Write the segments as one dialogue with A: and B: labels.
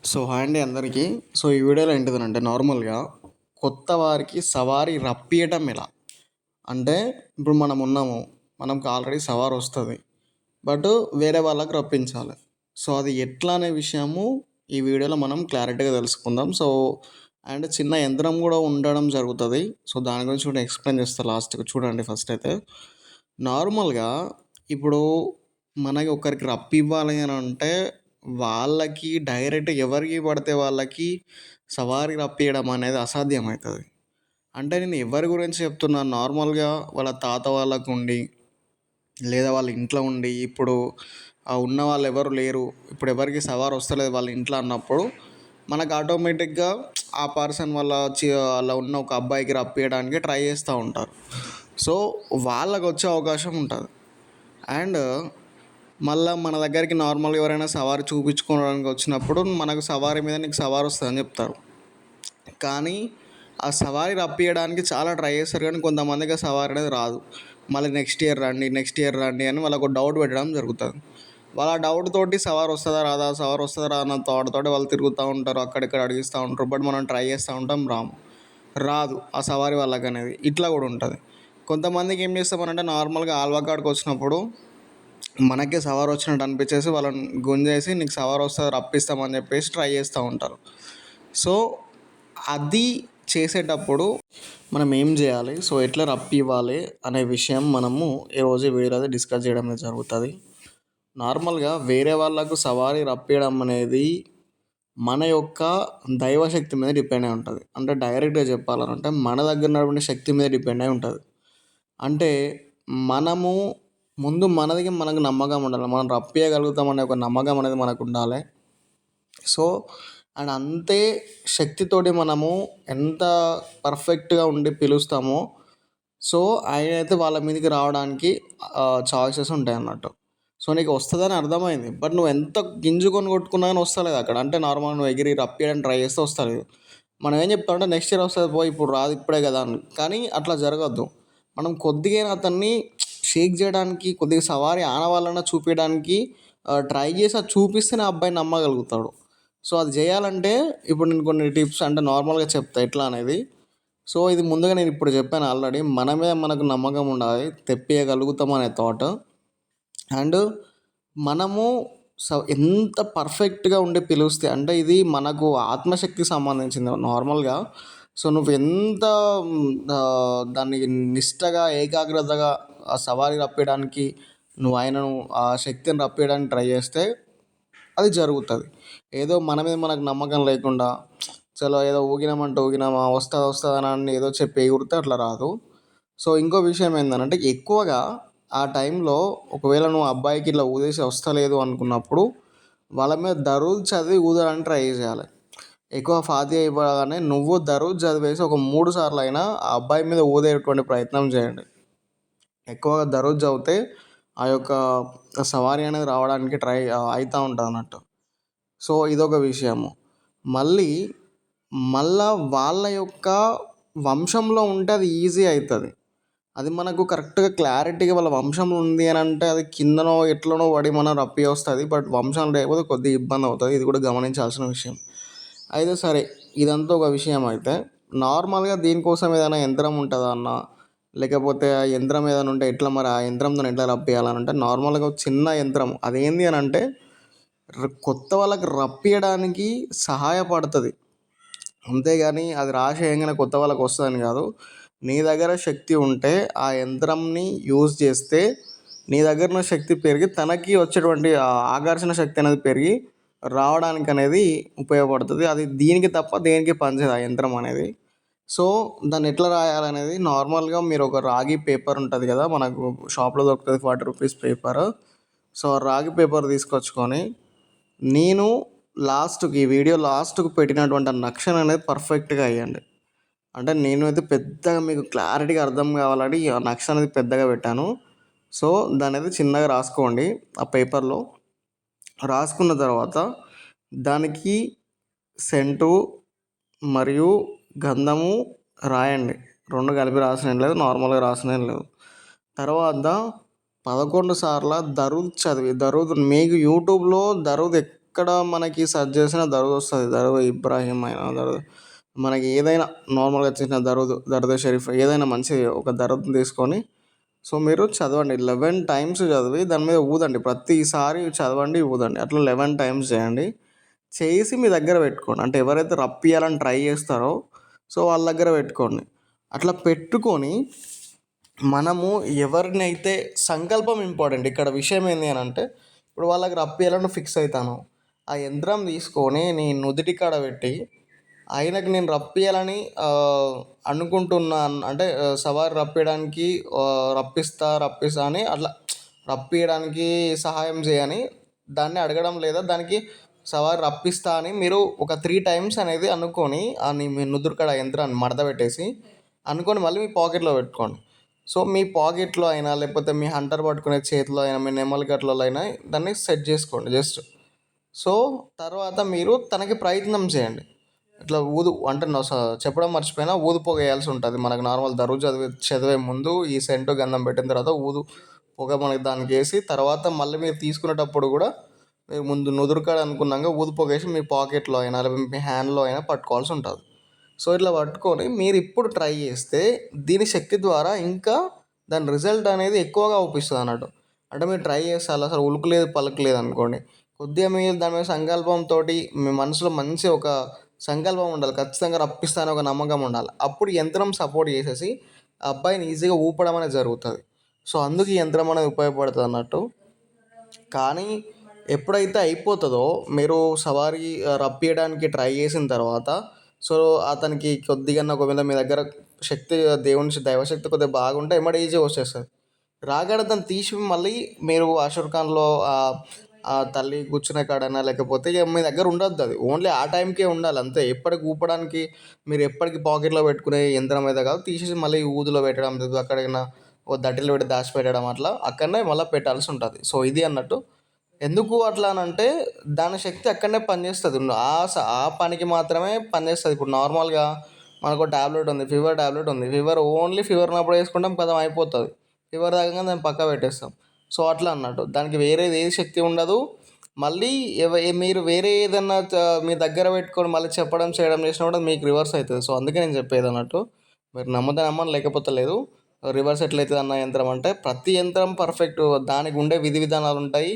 A: Hi అండి అందరికీ. ఈ వీడియోలో ఏంటిదనంటే నార్మల్‌గా కొత్త వారికి సవారీ రప్పియటం ఎలా? అంటే ఇప్పుడు మనం ఉన్నాము. మనకు ఆల్రెడీ సవారొస్తది. బట్ వేరే వాళ్ళకి రప్పించాలి. అది ఎట్లా అనే విషయము ఈ వీడియోలో మనం క్లారిటీగా తెలుసుకుందాం. అండ్ చిన్న యంత్రం గూడా ఉండడం జరుగుతది. దాని గురించి కూడా ఎక్స్‌ప్లెయిన్ చేస్తా లాస్ట్‌కి చూడండి ఫస్ట్ అయితే. నార్మల్‌గా ఇప్పుడు మనకి ఒకరికి రప్పివ్వాలి అనంటే వాళ్ళకి డైరెక్ట్ ఎవరికి పడితే వాళ్ళకి సవారీ రప్పియడం అనేది అసాధ్యమైతది. అంటే నేను ఎవరి గురించి చెప్తున్నాను నార్మల్‌గా వాళ్ళ తాత వాళ్ళకుండి, లేదా వాళ్ళ ఇంట్లో ఉండి ఇప్పుడు ఉన్న వాళ్ళెవరు లేరు. ఇప్పుడు ఎవరికీ సవారొస్తలేదు వాళ్ళ ఇంట్లో అన్నప్పుడు మనకు ఆటోమేటిక్‌గా ఆ పర్సన్ అలా ఉన్న ఒక అబ్బాయికి రప్పియడానికి ట్రై చేస్తా ఉంటారు. సో, వాళ్ళకొచ్చే అవకాశం ఉంటది. అండ్ మళ్ళా మన దగ్గరికి నార్మల్‌గా ఎవరైనా సవారీ చూపించుకోవడానికి వచ్చినప్పుడు మనకు సవారీ మీద నీకు సవారొస్తదని చెప్తారు. కానీ ఆ సవారీ రప్పియడానికి చాలా ట్రై చేస్తారు కానీ కొంతమందికి ఆ సవారీ అనేది రాదు. మళ్ళీ నెక్స్ట్ ఇయర్ రండి అని వాళ్ళకు డౌట్ పెట్టడం జరుగుతది. వాళ్ళ ఆ డౌట్ తోటి సవారీ వస్తదా రాదా అన్న థాట్ తోటి వాళ్ళు తిరుగుతూ ఉంటారు. అక్కడిక్కడ అడిగిస్తూ ఉంటారు. బట్ మనం ట్రై చేస్తూ ఉంటాం రాదు ఆ సవారీ వాళ్ళకనేది. ఇట్లా కూడా ఉంటది. కొంతమందికి ఏం చేస్తామనంటే నార్మల్‌గా ఆల్వా కాడికి వచ్చినప్పుడు మనకే సవారొచ్చినట్టు అనిపించేసి వాళ్ళని గుంజేసి నీకు సవారొస్తది రప్పిస్తామని చెప్పేసి ట్రై చేస్తూ ఉంటారు. సో, అది చేసేటప్పుడు మనం ఏం చేయాలి? ఎట్లా రప్పివ్వాలి అనే విషయం మనము ఈరోజు ఈ వీడియోలో డిస్కస్ చేయడం అనేది జరుగుతది. నార్మల్‌గా వేరే వాళ్ళకు సవారీ రప్పియడం అనేది మన యొక్క దైవశక్తి మీద డిపెండ్ అయి ఉంటది. అంటే డైరెక్ట్‌గా చెప్పాలనంటే మన దగ్గర ఉన్నటువంటి శక్తి మీద డిపెండ్ అయి ఉంటది. అంటే మనము ముందు మనది మనకు నమ్మకం ఉండాలి. మనం రప్పియగలుగుతామనే ఒక నమ్మకం అనేది మనకుండాలి. సో, అండ్ అంతే శక్తితోటి మనము ఎంత పర్ఫెక్ట్‌గా ఉండి పిలుస్తామో, ఆయనైతే వాళ్ళ మీదకి రావడానికి ఛాయిసెస్ ఉంటాయన్నట్టు. నీకు వస్తదని అర్థమైంది. బట్ నువ్వు ఎంత గింజుకొని కొట్టుకున్నా గాని వస్తలేదు అక్కడ. అంటే నార్మల్‌గా నువ్వు ఎగిరి రప్పియడానికి ట్రై చేస్తే వస్తలేదు. మనం ఏం చెప్తామంటే నెక్స్ట్ ఇయర్ వస్తది పో ఇప్పుడు రాదు ఇప్పుడే కదా అని. కానీ అట్లా జరగొద్దు. మనం కొద్దిగైనా అతన్ని షేక్ చేయడానికి, కొద్దిగా సవారీ ఆనవాళ్ళన్నా చూపియడానికి ట్రై చేసి అది చూపిస్తేనే ఆ అబ్బాయి నమ్మగలుగుతాడు. అది చేయాలంటే ఇప్పుడు నేను కొన్ని టిప్స్ అంటే నార్మల్‌గా చెప్తా ఎట్లా అనేది. ఇది ముందుగా నేను ఇప్పుడు చెప్పాను ఆల్రెడీ. మన మీద మనకు నమ్మకం ఉండాలి. తెప్పియగలుగుతాం అనే థాట్. అండ్ మనము ఎంత పర్ఫెక్ట్‌గా ఉండి పిలుస్తే అంటే ఇది మనకు ఆత్మశక్తికి సంబంధించింది నార్మల్‌గా. నువ్వెంత దాన్ని నిష్టగా, ఏకాగ్రతగా ఆ సవారీ రప్పియడానికి నువ్వు ఆయనను ఆ శక్తిని రప్పియడానికి ట్రై చేస్తే అది జరుగుతది. ఏదో మన మీద మనకు నమ్మకం లేకుండా చలో ఏదో ఊగినామంటే ఊగినామా, వస్తదని ఏదో చెప్పి ఎగురితే అట్లా రాదు. ఇంకో విషయం ఏందనంటే ఎక్కువగా ఆ టైంలో ఒకవేళ నువ్వు అబ్బాయికి ఇట్లా ఊదేసి వస్తలేదు అనుకున్నప్పుడు వాళ్ళ మీద దరూద్ చదివి ఊదడానికి ట్రై చేయాలి. ఎక్కువ ఫాతిహ ఇవ్వగానే నువ్వు దరూద్ చదివేసి ఒక 3 సార్లయినా ఆ అబ్బాయి మీద ఊదేటువంటి ప్రయత్నం చేయండి. ఎక్కువగా దరూద్ చదివితే ఆ యొక్క సవారీ అనేది రావడానికి అయితా ఉంటదన్నట్టు. ఇదొక విషయము. మళ్ళా వాళ్ళ యొక్క వంశంలో ఉంటే అది ఈజీ అయితది. అది మనకు కరెక్ట్‌గా క్లారిటీగా వాళ్ళ వంశంలో ఉంది అనంటే అది కిందనో ఎట్లనో పడి మనం రప్పియొస్తది. బట్ వంశం లేకపోతే కొద్దిగా ఇబ్బందవుతది. ఇది కూడా గమనించాల్సిన విషయం. అయితే సరే ఇదంతా ఒక విషయం అయితే, నార్మల్‌గా దీనికోసం ఏదైనా యంత్రం ఉంటదా అన్నా? లేకపోతే ఆ యంత్రం ఏదైనా ఉంటే ఎట్లా మరి ఆ యంత్రంతోని ఎట్లా రప్పియాలనంటే నార్మల్‌గా ఒక చిన్న యంత్రం. అదేంది అనంటే కొత్త వాళ్ళకి రప్పియడానికి సహాయపడతది. అంతేగాని అది రాశేయంగానే కొత్త వాళ్ళకి వస్తదని కాదు. నీ దగ్గర శక్తి ఉంటే ఆ యంత్రంని యూజ్ చేస్తే నీ దగ్గర ఉన్న శక్తి పెరిగి తనకి వచ్చేటువంటి ఆకర్షణ శక్తి అనేది పెరిగి రావడానికనేది ఉపయోగపడుతది. అది దీనికి తప్ప దేనికి పనిచేయదు ఆ యంత్రం అనేది. దాన్ని ఎట్లా రాయాలనేది నార్మల్‌గా మీరు ఒక రాగి పేపర్ ఉంటది కదా! మనకు షాప్‌లో దొరుకుతది ₹40 పేపర్. రాగి పేపర్ తీసుకొచ్చుకొని నేను ఈ వీడియో లాస్ట్‌కి పెట్టినటువంటి ఆ నక్షని అనేది పర్ఫెక్ట్‌గా ఎయ్యండి. అంటే నేనైతే పెద్దగా మీకు క్లారిటీగా అర్థం కావాలని ఆ నక్ష అనేది పెద్దగా పెట్టాను. దాన్నయితే చిన్నగా రాసుకోండి ఆ పేపర్‌లో. రాసుకున్న తర్వాత దానికి సెంటు మరియు గంధము రాయండి. 2 కలిపి రాసినేం లేదు. నార్మల్‌గా రాసినేం లేదు. తర్వాత 11 సార్ల దరూద్ మీకు యూట్యూబ్‌లో దరూద్ ఎక్కడ మనకి సెర్చ్ చేసినా దరూద్ వస్తుంది. దరూద్ ఇబ్రాహీం అయినా మనకి ఏదైనా నార్మల్గా చేసిన దరూద్ షరీఫ్ ఏదైనా మంచిది ఒక దరూద్ని తీసుకొని సో మీరు చదవండి. 11 టైమ్స్ చదివి దాని మీద ఊదండి. ప్రతిసారి చదవండి, ఊదండి. అట్లా 11 టైమ్స్ చేయండి. చేసి మీ దగ్గర పెట్టుకోండి. అంటే ఎవరైతే రప్పియాలని ట్రై చేస్తారో సో వాళ్ళ దగ్గర పెట్టుకోండి. అట్లా పెట్టుకొని మనము ఎవరినైతే సంకల్పం ఇంపార్టెంట్. ఇక్కడ విషయం ఏంటి అని అంటే ఇప్పుడు వాళ్ళకి రప్పియాలని ఫిక్స్ అవుతాను. ఆ యంత్రం తీసుకొని నీ నుదిటి కాడ పెట్టి ఆయనకి నేను రప్పియాలని అనుకుంటున్నాను. అంటే సవారి రప్పియడానికి రప్పిస్తా అని అట్లా రప్పియడానికి సహాయం చేయని దాన్ని అడగడం లేదా దానికి సవారి రప్పిస్తా అని మీరు ఒక 3 టైమ్స్ అనేది అనుకొని మీ నుదురు కాడ యంత్రాన్ని మడత పెట్టేసి అనుకొని మళ్ళీ మీ పాకెట్లో పెట్టుకోండి. సో మీ పాకెట్లో అయినా లేకపోతే మీ హంటర్ పట్టుకునే చేతిలో అయినా మీ నెమలి గట్లలో అయినా దాన్ని సెట్ చేసుకోండి జస్ట్. సో తర్వాత మీరు తనకి ప్రయత్నం చేయండి. ఇట్లా అంటే చెప్పడం మర్చిపోయినా ఊదు పొగ వేయాల్సి ఉంటుంది. మనకు నార్మల్ దరువు చదివే ముందు ఈ సెంటు గంధం పెట్టిన తర్వాత పొగ మనకి దానికి వేసి తర్వాత మళ్ళీ మీరు తీసుకునేటప్పుడు కూడా మీరు ముందు నుదురుకాడ అనుకున్నాక ఊదు పొగ వేసి మీ పాకెట్లో అయినా లేకపోతే మీ హ్యాండ్లో అయినా పట్టుకోవాల్సి ఉంటుంది. సో ఇట్లా పట్టుకొని మీరు ఇప్పుడు ట్రై చేస్తే దీని శక్తి ద్వారా ఇంకా దాని రిజల్ట్ అనేది ఎక్కువగా అవుపిస్తుంది అన్నట్టు. అంటే మీరు ట్రై చేస్తే అసలు ఉలుకులేదు పలుకులేదు అనుకోండి, కొద్దిగా మీరు దాని మీద సంకల్పంతో మీ మనసులో మంచి ఒక సంకల్పం ఉండాలి. ఖచ్చితంగా రప్పిస్తానే ఒక నమ్మకం ఉండాలి. అప్పుడు యంత్రం సపోర్ట్ చేసేసి ఆ అబ్బాయిని ఈజీగా ఊపడం అనేది జరుగుతుంది. సో అందుకు ఈ యంత్రం అనేది ఉపయోగపడుతుంది అన్నట్టు. కానీ ఎప్పుడైతే అయిపోతుందో మీరు సవారీ రప్పియడానికి ట్రై చేసిన తర్వాత సో అతనికి కొద్దిగా ఒకవేళ మీ దగ్గర శక్తి దైవశక్తి కొద్దిగా బాగుంటే ఎమ్మటే ఈజీగా వచ్చేస్తుంది. రాగానే దాన్ని తీసి మళ్ళీ మీరు అషర్ ఖాన్లో ఆ తల్లి కూర్చునే కాడైనా లేకపోతే ఇక మీ దగ్గర ఉండొద్దు. అది ఓన్లీ ఆ టైంకే ఉండాలి అంతే. ఎప్పటికి ఊపడానికి మీరు ఎప్పటికి పాకెట్లో పెట్టుకునే యంత్రం అయితే కాదు, తీసేసి మళ్ళీ ఊదులో పెట్టడం లేదు, అక్కడైనా ఓ దట్టిలో పెట్టి దాచిపెట్టడం అట్లా అక్కడనే మళ్ళీ పెట్టాల్సి ఉంటుంది. సో ఇది అన్నట్టు. ఎందుకు అట్లా అని అంటే దాని శక్తి అక్కడనే పనిచేస్తుంది. ఆ పనికి మాత్రమే పనిచేస్తుంది. ఇప్పుడు నార్మల్గా మనకు టాబ్లెట్ ఉంది, ఫీవర్ టాబ్లెట్ ఉంది. ఓన్లీ ఫీవర్ ఉన్నప్పుడు వేసుకుంటాం, కథం అయిపోతుంది. ఫీవర్ తగ్గగానే దాన్ని పక్క పెట్టేస్తాం. సో అట్లా అన్నట్టు దానికి వేరేది ఏ శక్తి ఉండదు. మళ్ళీ మీరు వేరే ఏదన్నా మీ దగ్గర పెట్టుకొని మళ్ళీ చెప్పడం చేయడం చేసినా కూడా మీకు రివర్స్ అవుతుంది. సో అందుకే నేను చెప్పేది అన్నట్టు. మీరు నమ్మితే నమ్మని లేకపోతే లేదు. రివర్స్ ఎట్లయితుంది అన్న యంత్రం అంటే ప్రతి యంత్రం పర్ఫెక్ట్ దానికి ఉండే విధి విధానాలు ఉంటాయి.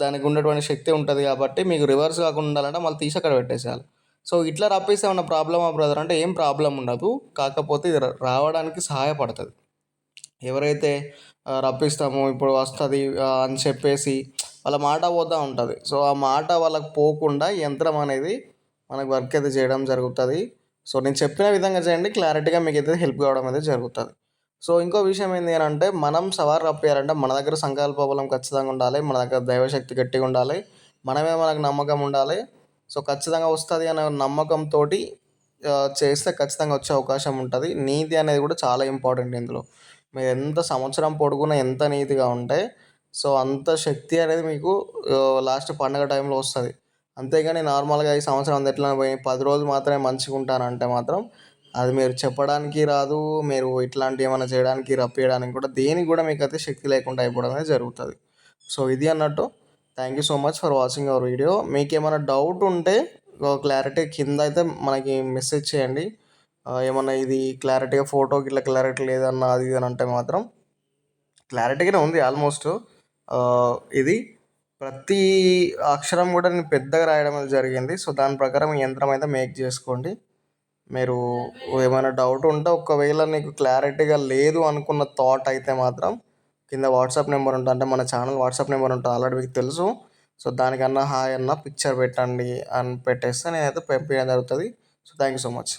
A: దానికి ఉన్నటువంటి శక్తి ఉంటుంది కాబట్టి మీకు రివర్స్ కాకుండా ఉండాలంటే మళ్ళీ తీసి అక్కడ పెట్టేసేయాలి. సో ఇట్లా రప్పిస్తే ఏమన్నా ప్రాబ్లమా బ్రదర్ అంటే ఏం ప్రాబ్లం ఉండదు. కాకపోతే ఇది రావడానికి సహాయపడుతుంది. ఎవరైతే రప్పిస్తామో ఇప్పుడు వస్తుంది అని చెప్పేసి వాళ్ళ మాట పోతూ ఉంటుంది. సో ఆ మాట వాళ్ళకి పోకుండా యంత్రం అనేది మనకు వర్క్ అయితే చేయడం జరుగుతుంది. సో నేను చెప్పిన విధంగా చేయండి, క్లారిటీగా మీకు అయితే హెల్ప్ కావడం అయితే జరుగుతుంది. సో ఇంకో విషయం ఏంటి అని అంటే మనం సవారు రప్పియాలంటే మన దగ్గర సంకల్ప బలం ఖచ్చితంగా ఉండాలి, మన దగ్గర దైవశక్తి గట్టిగా ఉండాలి, మనకు నమ్మకం ఉండాలి. సో ఖచ్చితంగా వస్తుంది అనే నమ్మకంతో చేస్తే ఖచ్చితంగా వచ్చే అవకాశం ఉంటుంది. నీతి అనేది కూడా చాలా ఇంపార్టెంట్ ఇందులో. మీరు ఎంత సంవత్సరం పొడుగునా ఎంత నీతిగా ఉంటే సో అంత శక్తి అనేది మీకు లాస్ట్ పండగ టైంలో వస్తుంది. అంతేగాని నార్మల్గా ఈ సంవత్సరం అంతా ఎట్లా పోయి 10 రోజులు మాత్రమే మంచిగా ఉంటానంటే మాత్రం అది మీరు చెప్పడానికి రాదు. మీరు ఇట్లాంటివి ఏమైనా చేయడానికి రప్పియడానికి కూడా దేనికి కూడా మీకైతే శక్తి లేకుండా అయిపోవడం అనేది జరుగుతుంది. సో ఇది అన్నట్టు. Thank you so much for watching our video. మీకు ఏమైనా డౌట్ ఉంటే క్లారిటీ కింద అయితే మనకి మెసేజ్ చేయండి. ఏమన్నా ఇది క్లారిటీగా ఫోటోకి ఇట్లా క్లారిటీ లేదన్నా అది ఇది అని అంటే మాత్రం క్లారిటీగానే ఉంది ఆల్మోస్ట్. ఇది ప్రతి అక్షరం కూడా నేను పెద్దగా రాయడం అనేది జరిగింది. సో దాని ప్రకారం ఈ యంత్రం అయితే మేక్ చేసుకోండి. మీరు ఏమైనా డౌట్ ఉంటే ఒకవేళ నీకు క్లారిటీగా లేదు అనుకున్న థాట్ అయితే మాత్రం కింద వాట్సాప్ నెంబర్ ఉంటుంది. అంటే మన ఛానల్ వాట్సాప్ నెంబర్ ఉంటుంది, ఆల్రెడీ మీకు తెలుసు. సో దానికన్నా హాయ్ అన్న పిక్చర్ పెట్టండి అని పెట్టేస్తే నేనైతే పంపించడం జరుగుతుంది. So thank you so much.